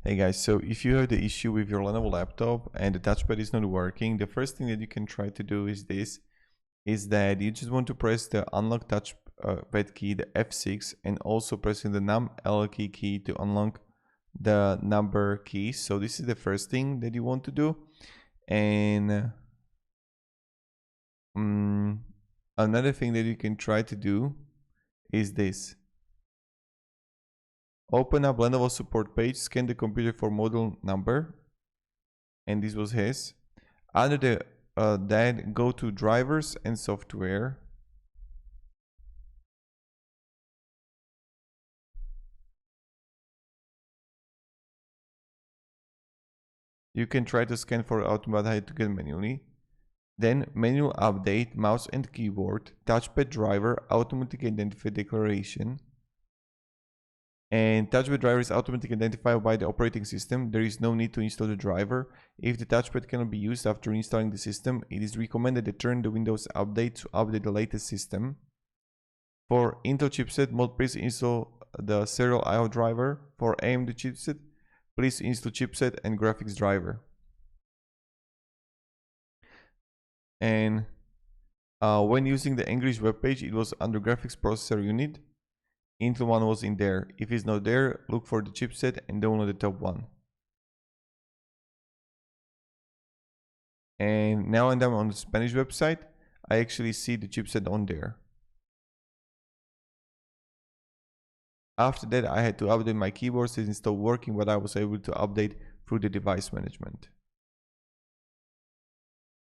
Hey guys, so if you have the issue with your Lenovo laptop and the touchpad is not working, the first thing that you can try to do is that you just want to press the unlock touchpad key, the F6, and also pressing the num-L key to unlock the number keys. So this is the first thing that you want to do. And another thing that you can try to do is this. Open up Lenovo support page, scan the computer for model number, and this was his. Under that, go to drivers and software. You can try to scan for automatic to manually. Then manual update, mouse and keyboard, touchpad driver, automatic identify declaration. And touchpad driver is automatically identified by the operating system. There is no need to install the driver. If the touchpad cannot be used after installing the system, it is recommended to turn the Windows update to update the latest system. For Intel chipset mode, please install the serial IO driver. For AMD chipset, please install chipset and graphics driver. And when using the English web page, it was under graphics processor unit. Intel one was in there. If it's not there, look for the chipset and download the top one. And now I'm on the Spanish website, I actually see the chipset on there. After that, I had to update my keyboard since it's still working, but I was able to update through the device management.